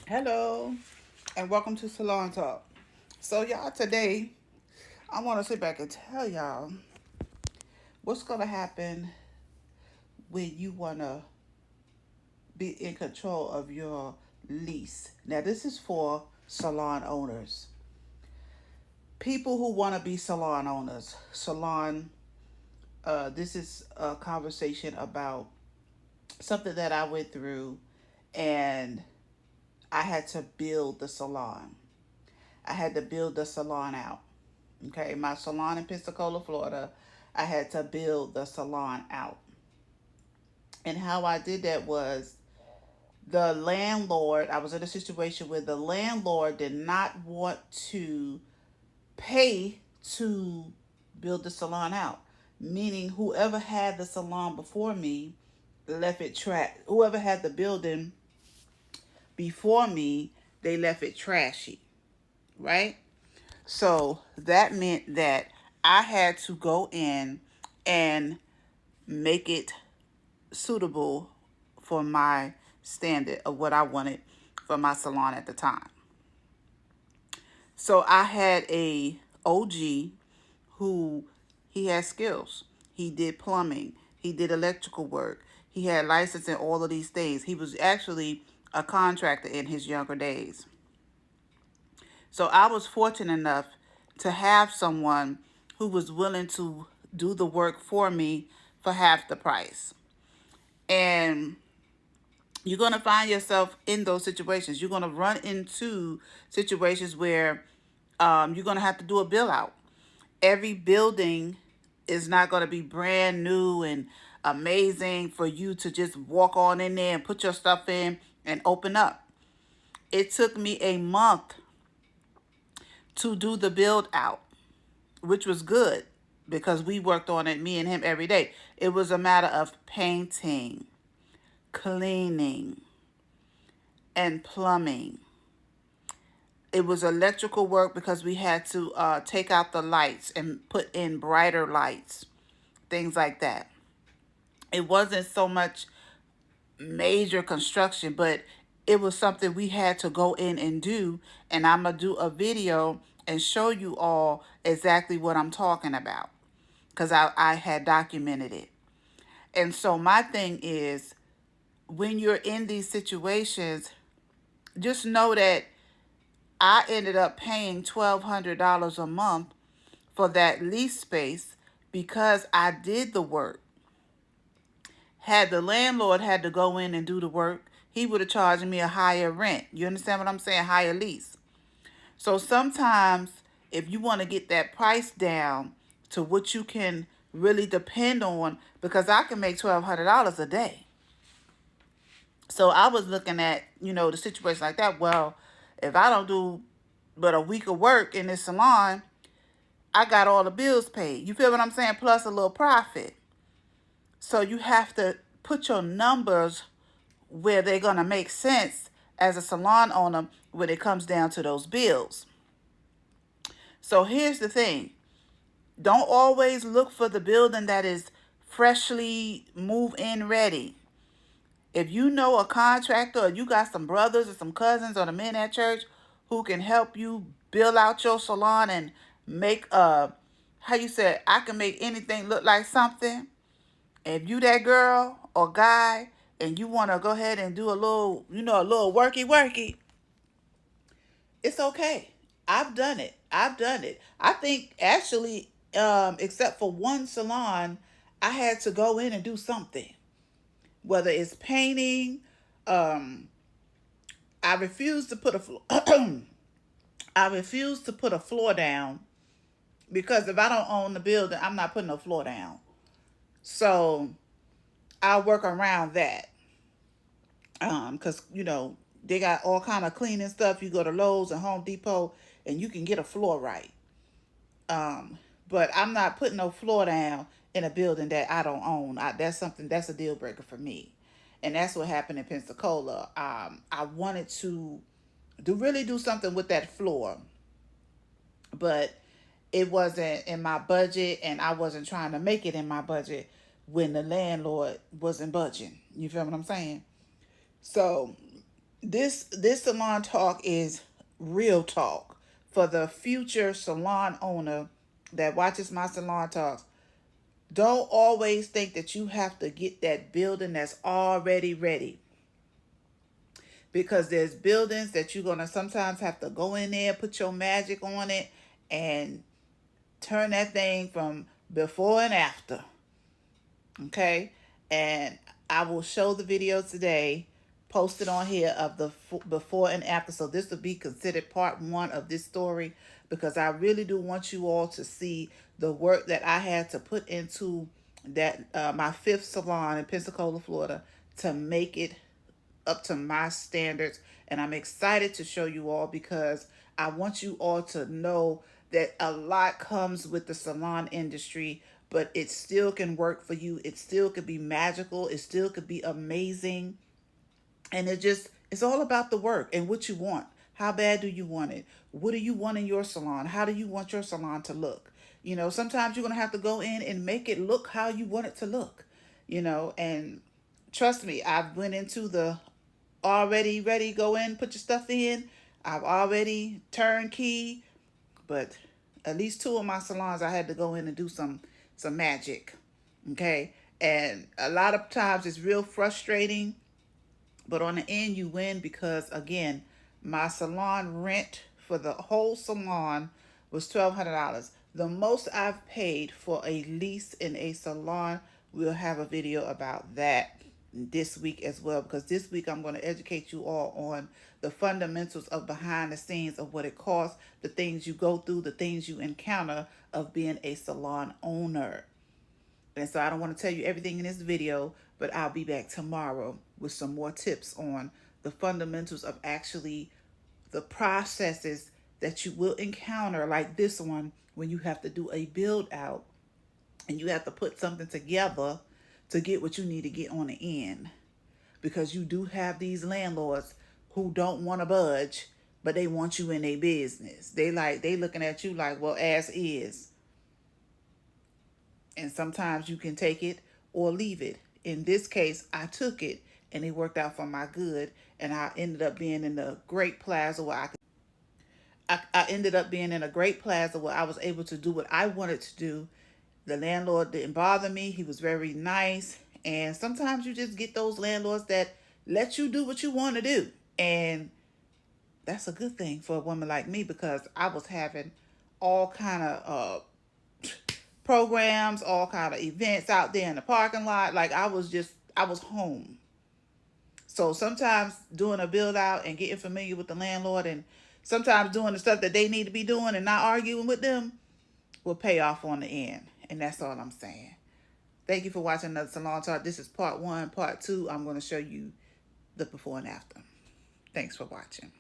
Hello, and welcome to Salon Talk. So, y'all, today I want to sit back and tell y'all what's going to happen when you want to be in control of your lease. Now, this is for salon owners, people who want to be salon owners. This is a conversation about something that I went through, and I had to build the salon. I had to build the salon out. Okay, my salon in Pensacola, Florida, I had to build the salon out. And how I did that was the landlord, I was in a situation where the landlord did not want to pay to build the salon out. Meaning, whoever had the salon before me left it whoever had the building before me, they left it trashy, right? So that meant that I had to go in and make it suitable for my standard of what I wanted for my salon at the time. So I had a OG who he had skills. He did plumbing. He did electrical work. He had license in all of these things. He was actually a contractor in his younger days. So I was fortunate enough to have someone who was willing to do the work for me for half the price. And you're going to find yourself in those situations. You're going to run into situations where you're going to have to do a bill out. Every building is not going to be brand new and amazing for you to just walk on in there and put your stuff in and open up. It took me a month to do the build out, which was good because we worked on it, me and him, every day. It was a matter of painting, cleaning, and plumbing. It was electrical work because we had to take out the lights and put in brighter lights, things like that. It wasn't so much major construction, but it was something we had to go in and do. And I'm going to do a video and show you all exactly what I'm talking about because I had documented it. And so my thing is, when you're in these situations, just know that I ended up paying $1,200 a month for that lease space because I did the work. Had the landlord had to go in and do the work, he would have charged me a higher rent. You understand what I'm saying? Higher lease. So sometimes if you want to get that price down to what you can really depend on, because I can make $1,200 a day. So I was looking at, the situation like that. Well, if I don't do but a week of work in this salon, I got all the bills paid. You feel what I'm saying? Plus a little profit. So you have to put your numbers where they're going to make sense as a salon owner when it comes down to those bills. So here's the thing. Don't always look for the building that is freshly move-in ready. If you know a contractor or you got some brothers or some cousins or the men at church who can help you build out your salon and make I can make anything look like something. If you that girl or guy and you want to go ahead and do a little worky, it's okay. I've done it. I think actually, except for one salon, I had to go in and do something. Whether it's painting, um, I refuse to put a floor. I refuse to put a floor down because if I don't own the building, I'm not putting a floor down. So I'll work around that. Because they got all kind of cleaning stuff. You go to Lowe's and Home Depot, and you can get a floor right. But I'm not putting no floor down in a building that I don't own. That's a deal breaker for me, and that's what happened in Pensacola. I wanted to really do something with that floor, but it wasn't in my budget, and I wasn't trying to make it in my budget when the landlord wasn't budging. You feel what I'm saying? So this salon talk is real talk for the future salon owner that watches my salon talks. Don't always think that you have to get that building that's already ready, because there's buildings that you're going to sometimes have to go in there, put your magic on it, and turn that thing from before and after. Okay? And I will show the video today, posted on here, of the before and after. So this will be considered part one of this story, because I really do want you all to see the work that I had to put into that my fifth salon in Pensacola, Florida, to make it up to my standards. And I'm excited to show you all, because I want you all to know that a lot comes with the salon industry, but it still can work for you. It still could be magical. It still could be amazing. And it's all about the work and what you want. How bad do you want it? What do you want in your salon? How do you want your salon to look? Sometimes you're going to have to go in and make it look how you want it to look, and trust me, I've went into the already ready, go in, put your stuff in. I've already turnkey, but at least two of my salons I had to go in and do some magic. Okay. And a lot of times it's real frustrating, but on the end you win, because again, my salon rent for the whole salon was $1,200. The most I've paid for a lease in a salon, we'll have a video about that this week as well, because this week I'm going to educate you all on the fundamentals of behind the scenes of what it costs, the things you go through, the things you encounter of being a salon owner. And so I don't want to tell you everything in this video, but I'll be back tomorrow with some more tips on the fundamentals of actually the processes that you will encounter, like this one, when you have to do a build out and you have to put something together to get what you need to get on the end. Because you do have these landlords who don't want to budge, but they want you in their business. They looking at you like, well, as is. And sometimes you can take it or leave it. In this case, I took it, and it worked out for my good. And I ended up being in a great plaza where I ended up being in a great plaza where I was able to do what I wanted to do. The landlord didn't bother me. He was very nice. And sometimes you just get those landlords that let you do what you want to do. And that's a good thing for a woman like me, because I was having all kind of programs, all kind of events out there in the parking lot. Like I was home. So sometimes doing a build out and getting familiar with the landlord, and sometimes doing the stuff that they need to be doing and not arguing with them, will pay off on the end. And that's all I'm saying. Thank you for watching another Salon Talk. This is part one. Part two, I'm going to show you the before and after. Thanks for watching.